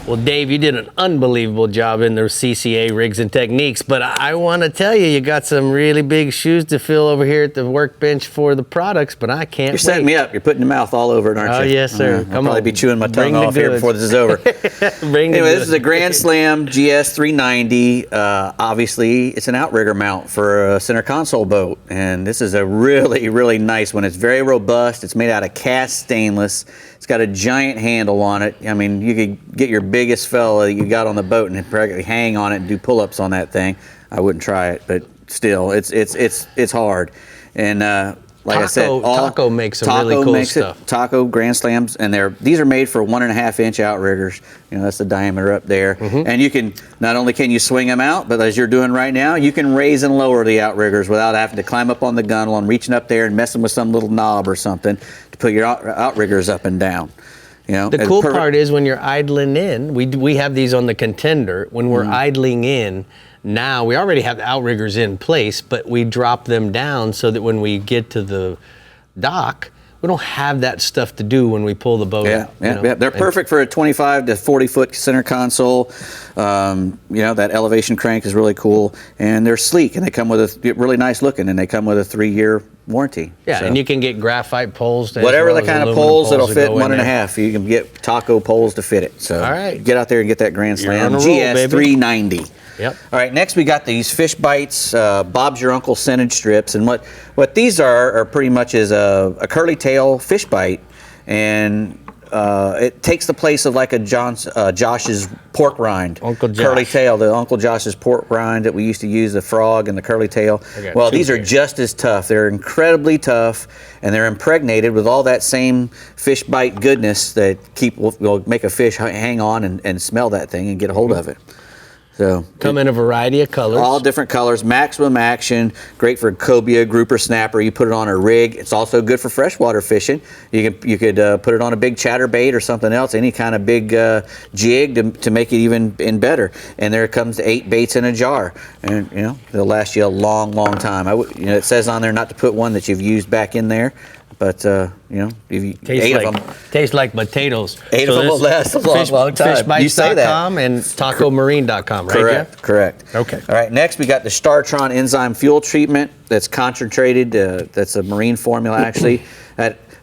Well, Dave, you did an unbelievable job in the CCA rigs and techniques, but I want to tell you, you got some really big shoes to fill over here at the workbench for the products, but I can't You're setting me up. You're putting your mouth all over it, aren't you? Oh, yes, sir. I'll probably be chewing my tongue off here before this is over. Anyway, this is a Grand Slam GS 390. Obviously, it's an outrigger mount for a center console boat, and this is a really, really nice one. It's very robust. It's made out of cast stainless. It's got a giant handle on it. I mean, you could get your biggest fella that you got on the boat and practically hang on it and do pull-ups on that thing. I wouldn't try it, but still, it's hard. And like I said, Taco makes some really cool stuff. Taco Grand Slams, and these are made for 1.5-inch outriggers. You know, that's the diameter up there. And you can, not only can you swing them out, but as you're doing right now, you can raise and lower the outriggers without having to climb up on the gunnel and reaching up there and messing with some little knob or something to put your outriggers up and down. You know, the cool part is when you're idling in, we have these on the Contender. When we're idling in, now we already have the outriggers in place, but we drop them down so that when we get to the dock, we don't have that stuff to do when we pull the boat out. Yeah, they're perfect for a 25 to 40 foot center console. You know, that elevation crank is really cool, and they're sleek, and they come with a really nice looking, and they come with a 3-year warranty. Yeah, so, and you can get graphite poles. Whatever the kind of poles that'll fit 1.5, you can get Taco poles to fit it. So all right, get out there and get that Grand Slam GS 390. Yep. All right, next we got these Fish Bites, Bob's Your Uncle scented strips, and what these are pretty much is a curly tail fish bite, and it takes the place of like a Josh's pork rind. Uncle Josh. Curly tail, the Uncle Josh's pork rind that we used to use, the frog and the curly tail. Well, these are just as tough. They're incredibly tough, and they're impregnated with all that same fish bite goodness that will make a fish hang on and smell that thing and get a hold of it. So come in a variety of colors. All different colors, maximum action, great for cobia, grouper, snapper. You put it on a rig. It's also good for freshwater fishing. You could put it on a big chatterbait or something else, any kind of big jig to make it even better. And there comes 8 baits in a jar, and you know they'll last you a long, long time. You know, it says on there not to put one that you've used back in there. But, you know, if you ate of them. Tastes like potatoes. 8 of them will last a long time. You say that. Fishbites.com and tacomarine.com, right? Correct, correct. Okay. All right, next we got the Startron enzyme fuel treatment that's concentrated. That's a marine formula, actually.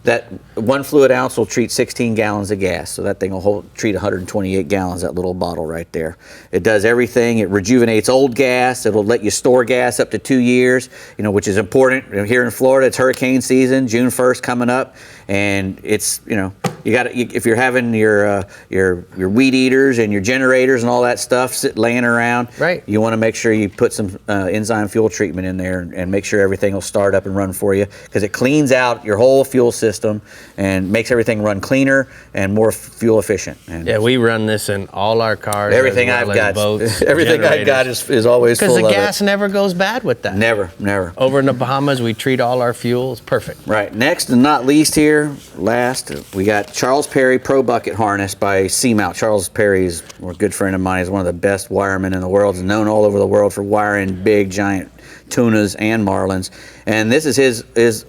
That 1 fluid ounce will treat 16 gallons of gas. So that thing will treat 128 gallons, that little bottle right there. It does everything. It rejuvenates old gas. It'll let you store gas up to 2 years, you know, which is important. Here in Florida, it's hurricane season, June 1st coming up. And it's, you know, if you're having your weed eaters and your generators and all that stuff laying around, right, you want to make sure you put some enzyme fuel treatment in there and make sure everything will start up and run for you, because it cleans out your whole fuel system and makes everything run cleaner and more fuel efficient. And yeah, we run this in all our cars. Everything I've got, boats, everything I've got is always full of it. Because the gas never goes bad with that. Never. Over in the Bahamas, we treat all our fuels perfect. Right. Next and not least here, last, we got Charles Perry Pro Bucket Harness by Seamount. Charles Perry is a good friend of mine. He's one of the best wiremen in the world. He's known all over the world for wiring big, giant tunas and marlins. And this is his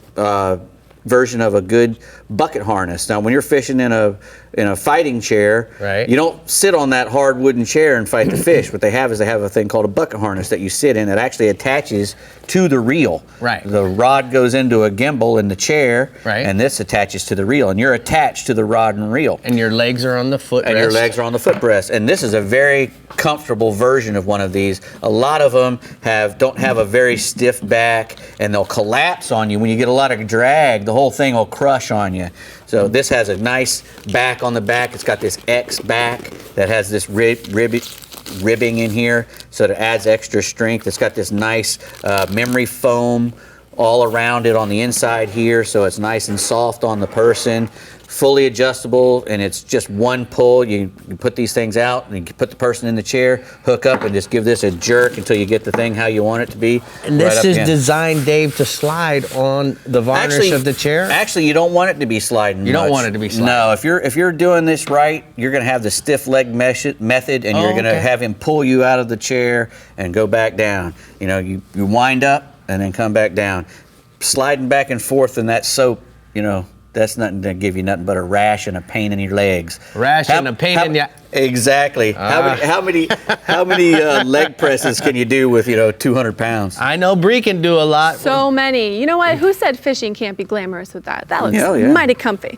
version of a good bucket harness. Now, when you're fishing in a fighting chair, right, you don't sit on that hard wooden chair and fight the fish. What they have is a thing called a bucket harness that you sit in that actually attaches to the reel. Right. The rod goes into a gimbal in the chair, right, and this attaches to the reel, and you're attached to the rod and reel. And your legs are on the footrest. And your legs are on the footrest. And this is a very comfortable version of one of these. A lot of them don't have a very stiff back, and they'll collapse on you when you get a lot of drag. The whole thing will crush on you. So this has a nice back on the back. It's got this X back that has this ribbing in here, so it adds extra strength. It's got this nice memory foam all around it on the inside here, so it's nice and soft on the person. Fully adjustable, and it's just one pull. You put these things out, and you put the person in the chair, hook up, and just give this a jerk until you get the thing how you want it to be. And this is designed, Dave, to slide on the varnish of the chair? Actually, you don't want it to be sliding. You don't want it to be sliding. No, if you're doing this right, you're going to have the stiff leg method, and you're going to have him pull you out of the chair and go back down. You know, you wind up and then come back down. Sliding back and forth in that soap, you know, that's nothing to give you nothing but a rash and a pain in your legs. Rash and a pain in your... Exactly. How many leg presses can you do with 200 pounds? I know Bree can do a lot. So many. You know what? Who said fishing can't be glamorous with that? That looks Yeah. mighty comfy.